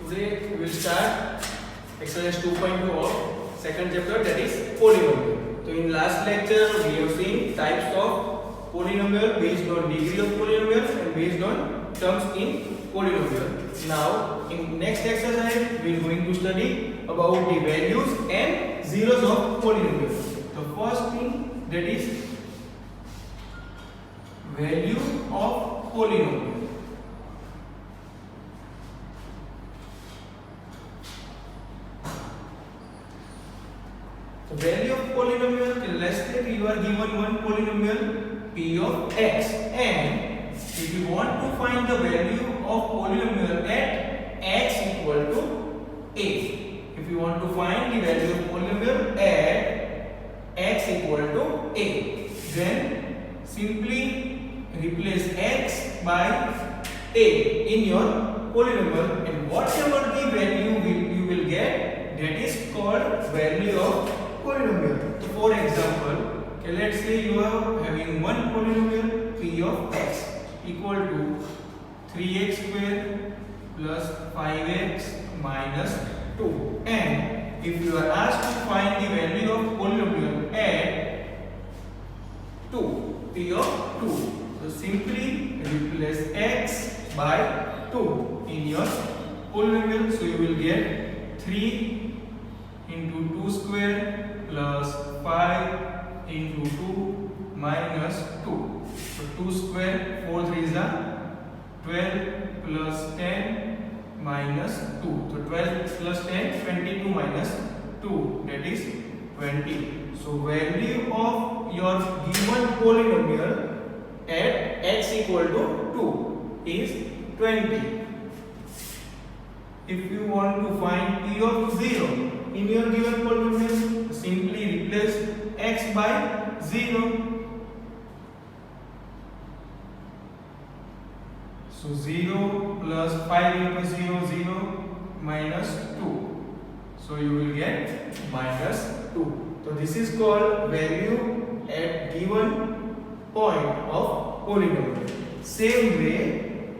Today we will start exercise 2.2 of second chapter, that is polynomial. So in last lecture we have seen types of polynomial based on degree of polynomial and based on terms in polynomial. Now in next exercise we are going to study about the values and zeros of polynomial. The first thing, that is value of polynomial. The value of polynomial, let's say you are given one polynomial p of x, and if you want to find the value of polynomial at x equal to a, if you want to find the value of polynomial at x equal to a, then simply replace x by a in your polynomial, and whatever the value you will get, that is called value of polynomial. So for example, let's say you are having one polynomial p of x equal to 3x square plus 5x minus 2, and if you are asked to find the value of polynomial at 2, p of 2, so simply replace x by 2 in your polynomial, so you will get 3 into 2 square plus 5 into 2 minus 2. So 2 square, 4 3s are 12 plus 10 minus 2. So 12 plus 10, 22 minus 2, that is 20. So value of your given polynomial at x equal to 2 is 20. If you want to find p of 0 in your given polynomial, simply replace x by 0. So 0 plus 5 into 0, 0 minus 2. So you will get minus 2. So this is called value at given point of polynomial. Same way,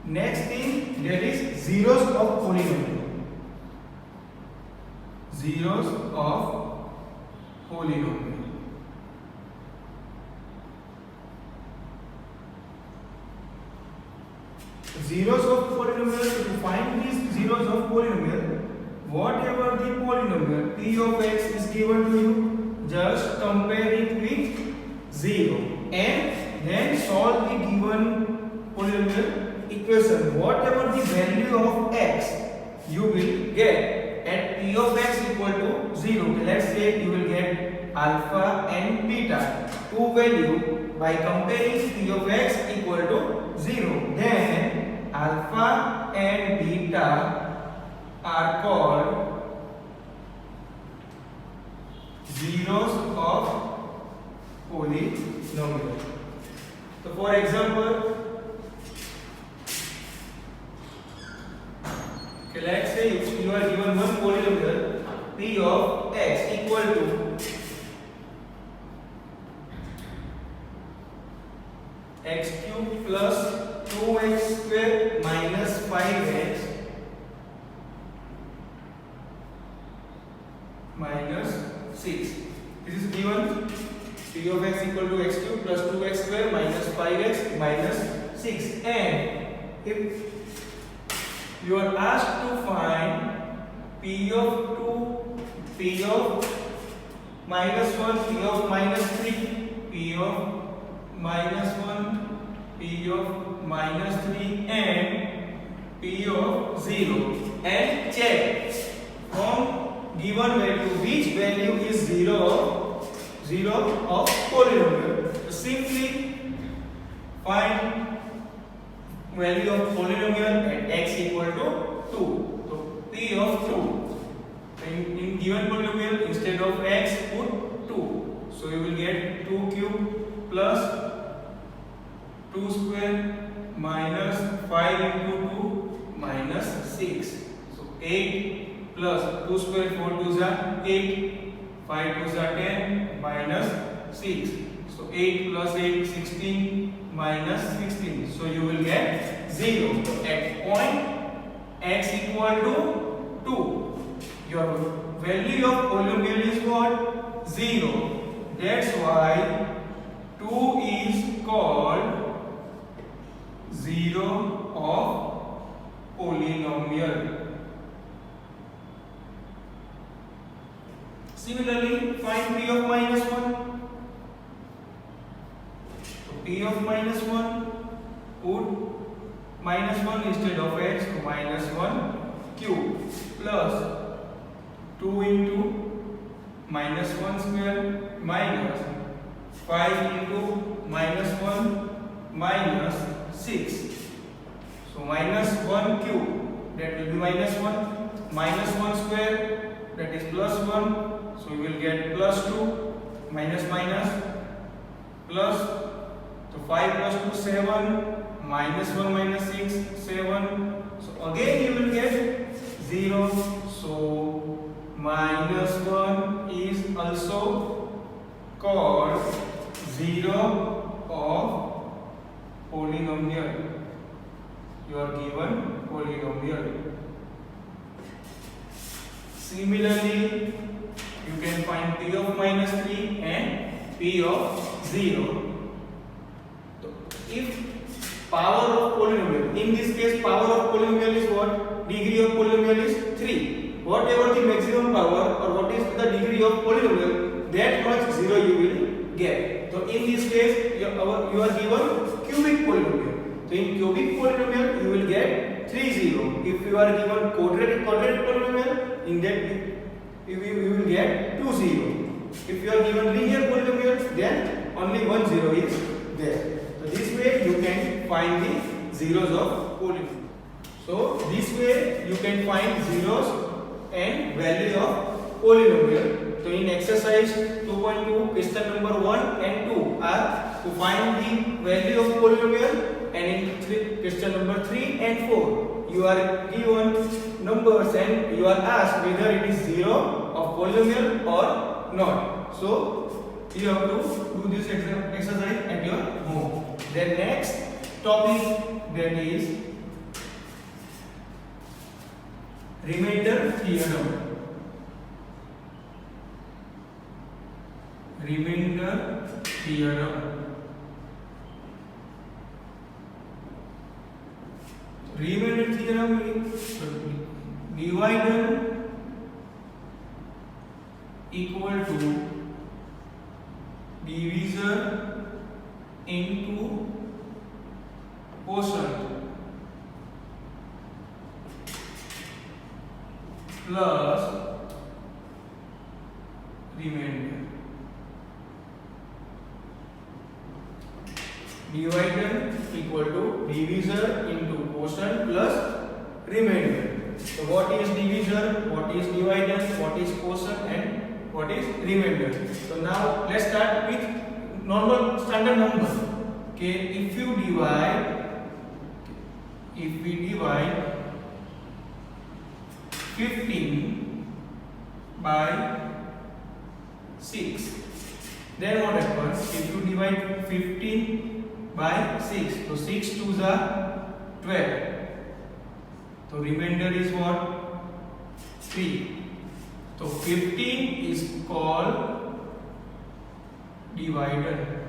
next thing, that is zeros of polynomial. Zeros of polynomial. Zeros of polynomial, to find these zeros of polynomial, whatever the polynomial p of x is given to you, just compare it with 0 and then solve the given polynomial equation. Whatever the value of x you will get at p of x equal to 0, let's say you will get alpha and beta, two value. By comparing p of x equal to 0, then alpha and beta are called zeros of polynomial. So for example, let's say if you are given one polynomial p of x equal to x cube plus 2x square minus 5x minus 6. This is given p of x equal to x cube plus 2x square minus 5x minus 6, and if you are asked to find p of 2, p of minus 1, p of minus 3, p of minus 1, p of minus 3, and p of 0, and check from given value which value is 0 of polynomial. So simply find value of polynomial at x equal to 2. So p of 2. In given polynomial, instead of x, put 2. So you will get 2 cube plus 2 square minus 5 into 2 minus 6. So 8 plus 2 square, 4 2s are 8, 5 2s are 10 minus 6. So 8 plus 8, 16 minus 16. So you will get 0 at point x equal to 2. Your value of polynomial is what? 0. That's why 2 is called 0 of polynomial. Similarly, find p of minus 1. So p of minus 1, put minus 1 instead of x, so minus 1 cube plus 2 into minus 1 square minus 5 into minus 1 minus 6. So minus 1 cube, that will be minus 1, minus 1 square, that is plus 1, so we will get plus 2, minus minus, plus, so 5 plus 2 7, minus 1 minus 6 7, so again you will get 0, so minus 1 is also called 0 of polynomial. Your given polynomial. Similarly, you can find p of minus 3 and p of 0. So if power of polynomial, in this case power of polynomial is what? Degree of polynomial is 3. Whatever the maximum power or what is the degree of polynomial, that much 0 you will get. So in this case you are given cubic polynomial. So in cubic polynomial you will get 3 0. If you are given quadratic polynomial, in that you will get 2 0. If you are given linear polynomial, then only 1 0 is there. So this way you can find the zeros of polynomial. So this way you can find zeros and value of polynomial. So in exercise 2.2, question number 1 and 2 are to find the value of polynomial, and in question number 3 and 4 you are given numbers and you are asked whether it is 0 of polynomial or not. So you have to do this exercise at your home. Then next topic, that is remainder theorem. Remainder theorem. Remainder theorem is divisor equal to divisor into quotient plus remainder. Divisor equal to divisor into quotient plus remainder. So what is divisor, what is divisor, what is quotient, and what is remainder? So now let's start with normal standard number. Okay, if we divide 15 by 6, then what happens? If you divide 15 by 6, so 6 2s are 12. So remainder is what? 3. So 15 is called divider.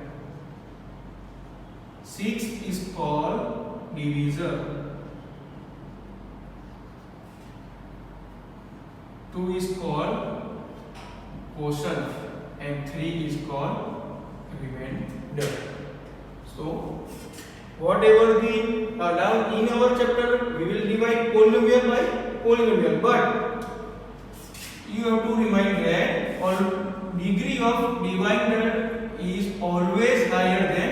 6 is called divisor. 2 is called quotient and 3 is called remainder. So whatever the now in our chapter we will divide polynomial by polynomial, but you have to remind that all degree of divisor is always higher than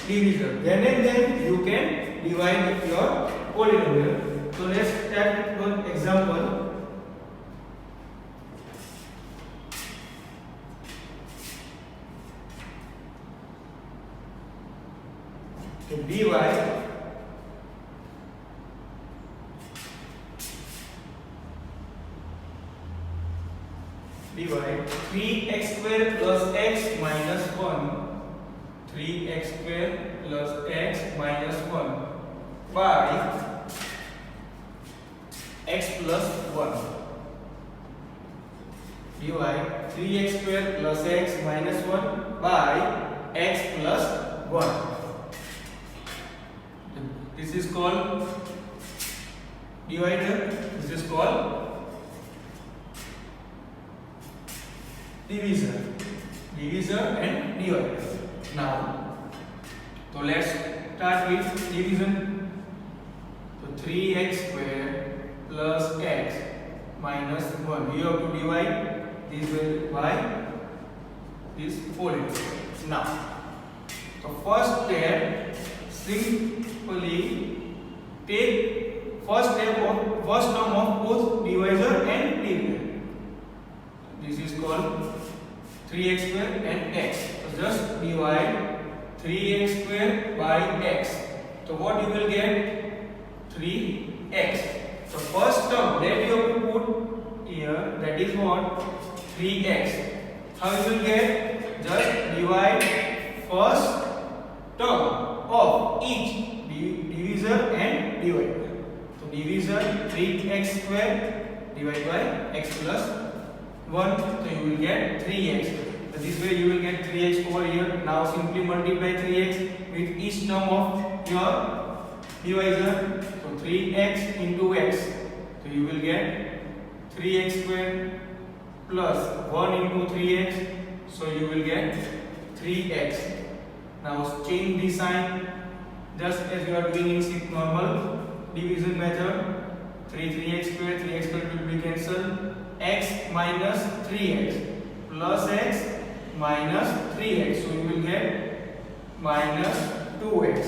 divisor. Then and then you can divide your polynomial. So let's start with one example. So divide divide 3x square plus x minus 1, 3x square plus x minus 1 by x plus 1. Divide 3x square plus x minus 1 by x plus 1. This is called divider. This is called divisor. Divisor and divider. Now, so let's start with division. So 3x square plus x minus 1. You have to divide this by this polynomial. Now, the first step, simply take first term of both divisor and divider. This is called 3x square and x. So just divide 3x square by x. So what you will get? 3x. So first term that you have to put here, that is what? 3x. How you will get? Just divide first term of each divisor and divider. So divisor 3x square divided by x plus 1. So you will get 3x. So this way you will get 3x over here. Now simply multiply 3x with each term of your divisor. So 3x into x. So you will get 3x square plus 1 into 3x. So you will get 3x. Now change the sign just as you are doing in normal division method. 3x square will be cancelled. X minus 3x plus x minus 3x. So you will get minus 2x.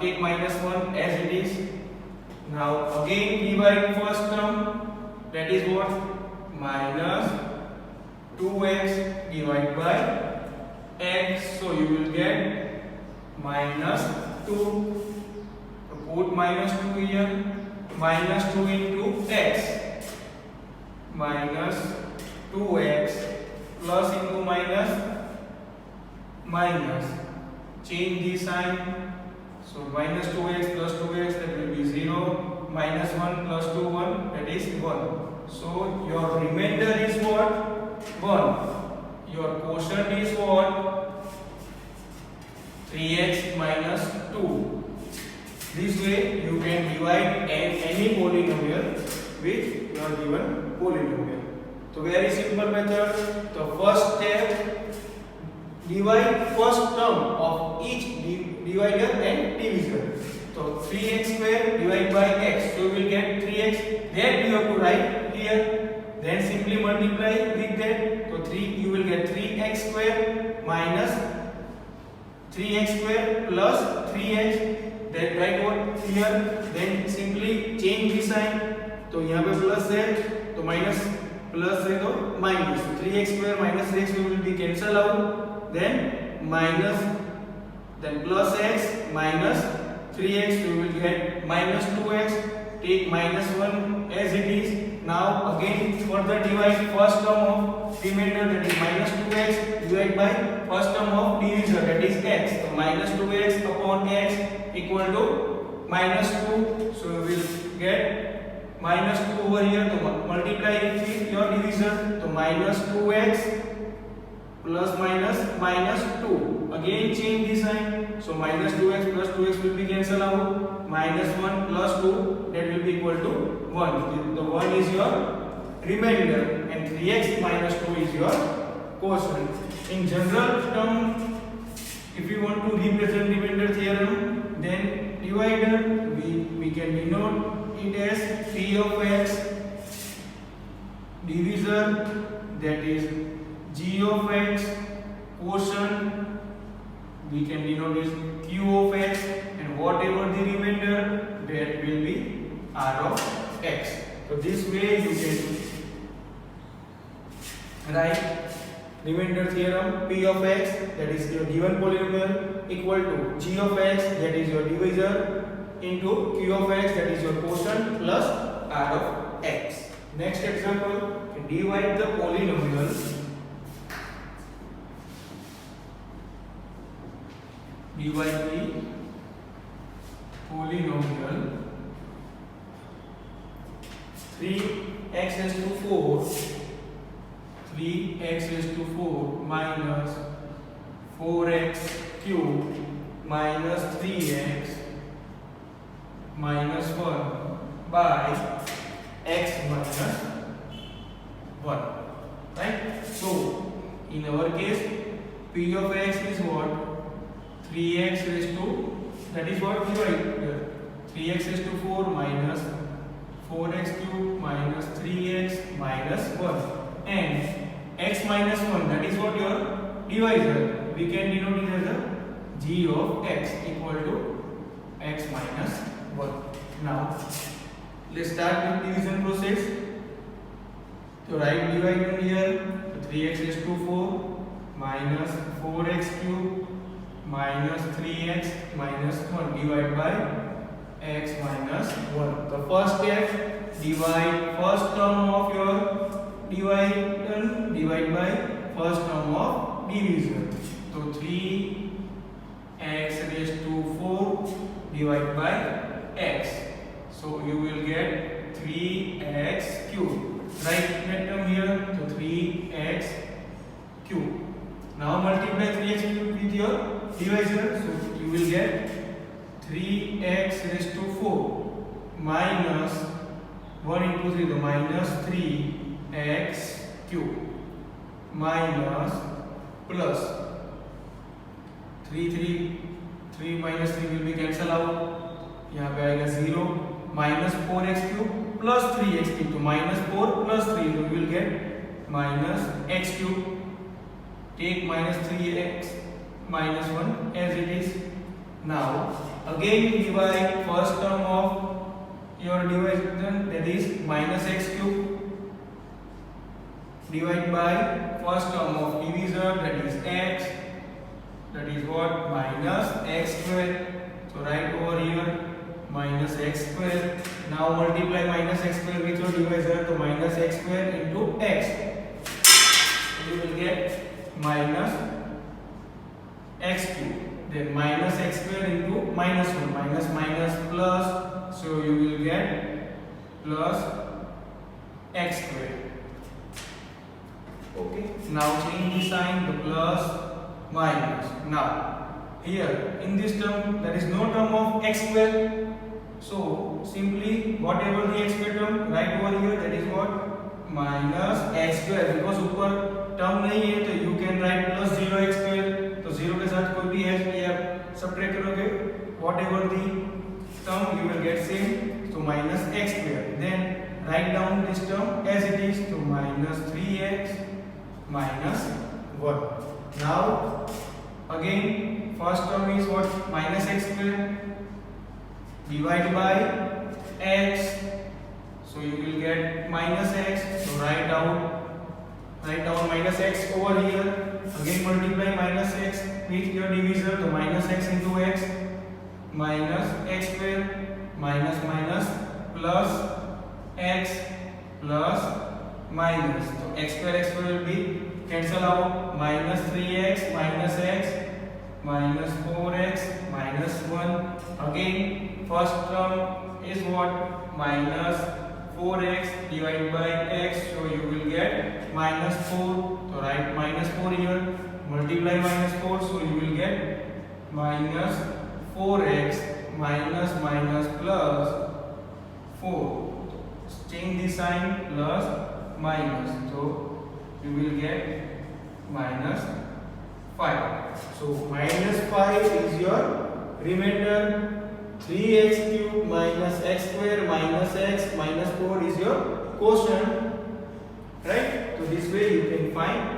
Take minus 1 as it is. Now again divide first term, that is what? Minus 2x divided by x. So you will get minus 2. So put minus 2 here. Minus 2 into x. Minus 2x plus into minus. Change the sign. So minus 2x plus 2x, that will be 0. Minus 1 plus 2, 1, that is 1. So your remainder is what? 1. Your quotient is what? 3x minus 2. This way you can divide any polynomial with your given polynomial. So very simple method. The first step, divide first term of each divider and divisor. So 3x square divided by x. So you will get 3x. That you have to write here. Then simply multiply with that. So you will get 3x square minus 3x square plus 3x. That write what here. Then simply change the sign. तो यहाँ पे plus है तो minus, plus है तो minus. 3x square minus x will be cancel out. Then minus, then plus x minus 3x. We will get minus 2x. Take minus 1 as it is. Now again further divide first term of remainder, that is minus 2x divided by first term of divisor, that is x. So minus 2x upon x equal to minus 2. So we will get minus 2 over here. To multiply it with your divisor. So minus 2x plus minus 2. Again change the sign. So minus 2x plus 2x will be cancelled out. Minus 1 plus 2, that will be equal to 1. The 1 is your remainder and 3x minus 2 is your quotient. In general term, if you want to represent remainder theorem, then divider we can denote it as p of x, divisor that is g of x, quotient we can denote as q of x, and whatever the remainder, that will be r of x. So this way you can write remainder theorem. P of x, that is your given polynomial, equal to g of x, that is your divisor, into q of x, that is your quotient, plus r of x. Next example, divide the polynomial. Divide the polynomial 3x raised to 4, 3x raised to 4 minus 4x cube minus 3x minus 1 by x minus 1. Right? So, in our case, p of x is what? 3x raised to, that is what divide here. 3x raised to 4 minus 4x cube minus 3x minus 1. And x minus 1, that is what your divisor. We can denote it as a g of x equal to x minus 1. Now, let's start with division process. So write dividend here. 3x raised to 4 minus 4x cube minus 3x minus 1 divided by x minus 1. The first step, divide first term of your dividend divide by first term of divisor. So 3x raised to 4 divided by x. So you will get 3x cube. Write that term here. So 3x cube. Now multiply 3x cube with your divisor. So you will get 3x raised to 4 minus 1 into 3, the minus 3x cube minus plus 3 minus 3 will be cancel out. यहाँ पे आएगा 0 minus 4x cube plus 3x cube, तो minus 4 plus 3, so we will get minus x cube. Take minus 3x minus 1 as it is. Now again divide first term of your division, that is minus x cube, divide by first term of divisor, that is x, that is what? Minus x square. So write over here minus x square. Now multiply minus x square with your divisor, so minus x square into x. So you will get minus x cube. Then minus x square into minus 1, minus minus plus, so you will get plus x square. Okay, now change the sign, the plus minus. Now here in this term there is no term of x square, so simply whatever the x square term write over here, that is what? Minus x square, because ऊपर term नहीं है तो you can write plus 0x square. तो 0 के साथ कोई भी h ये आप subtract करोगे, whatever the term you will get same, so minus x square. Then write down this term as it is, so minus 3x minus 1. Now again first term is what? Minus x square, divide by x, so you will get minus x. So write down minus x over here. Again multiply minus x with your divisor, so minus x into x minus x square minus minus plus x plus minus. So x square will be cancel out, minus 3x minus x minus 4x minus 1. Again first term is what? Minus 4x divided by x, so you will get minus 4. So write minus 4 here, multiply minus 4, so you will get minus 4x minus minus plus 4. Change the sign, plus minus, so you will get minus 5. So minus 5 is your remainder. 3x cube minus x square minus x minus 4 is your quotient, right? So this way you can find.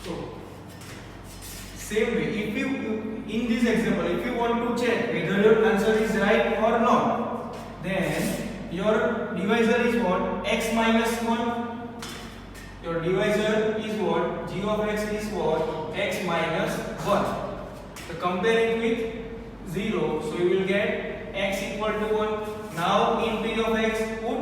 So same way, if you in this example, if you want to check whether your answer is right or not, then your divisor is what? X minus 1. Your divisor is what? G of x is what? X minus 1. So compare it with 0. So you will get x equal to 1. Now in P of x put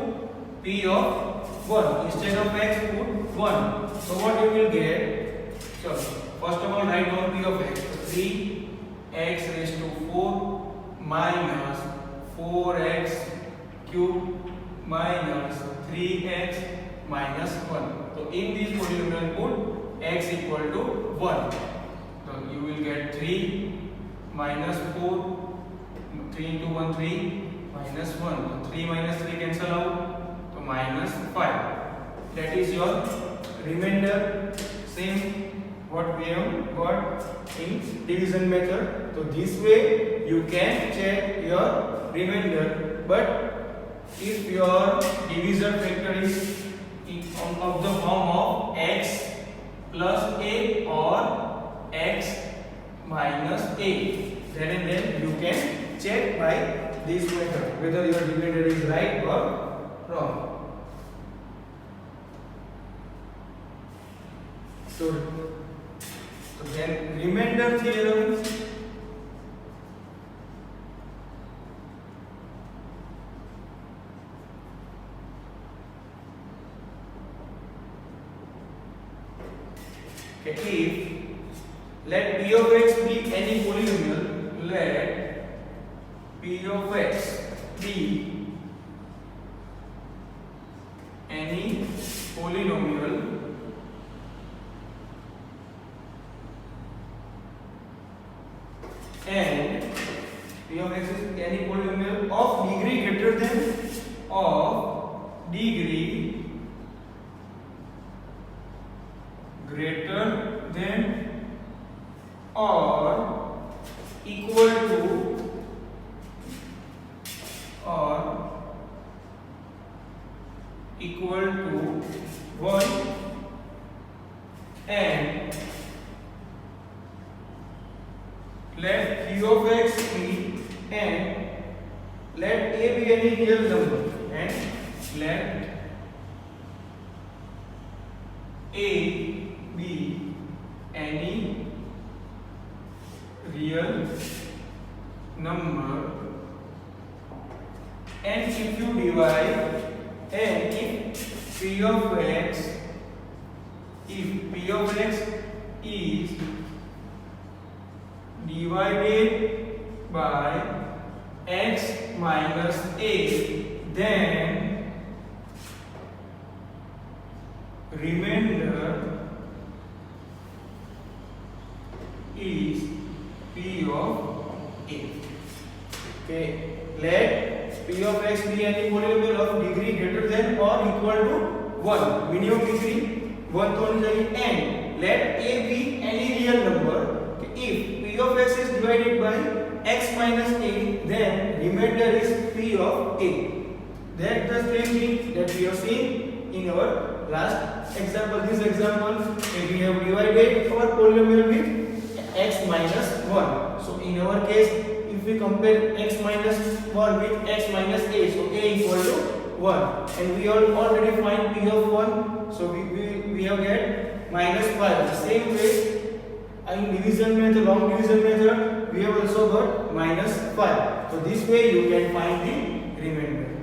P of 1. Instead of x put 1. So what you will get? So first of all write down P of x. 3x raised to 4 minus 4x cube minus 3x minus 1. So in this polynomial put x equal to 1. So you will get 3 minus 4, 3 into 1 3 minus 1. So 3 minus 3 cancel out. So minus 5. That is your remainder. Same what we have got in division method. So this way you can check your remainder. But if your divisor factor is of the form of x plus a or x minus a, then you can check by this method whether your remainder is right or wrong. So then remainder theorem. If let P of x be any polynomial, let P of x be any polynomial and P of x is any polynomial of degree greater than or equal to or equal to 1 and let Q of x be and let a be any real number and let a be any real number, and if you divide and if P of x is divided by x minus a, then remainder is P of a. Okay, let P of x be any polynomial of degree greater than or equal to 1, minimum degree 1 तो होनी चाहिए, and let a be any real number. If P of x is divided by x minus a, then remainder is P of a. That's the same thing that we have seen in our last example. This example, we have divided our polynomial with x minus 1. So in our case, if we compare x minus 1 with x minus a, so a equal to 1, and we already find P of 1, so we have get minus 5. The same way in division method, long division method, we have also got minus 5. So this way you can find the remainder.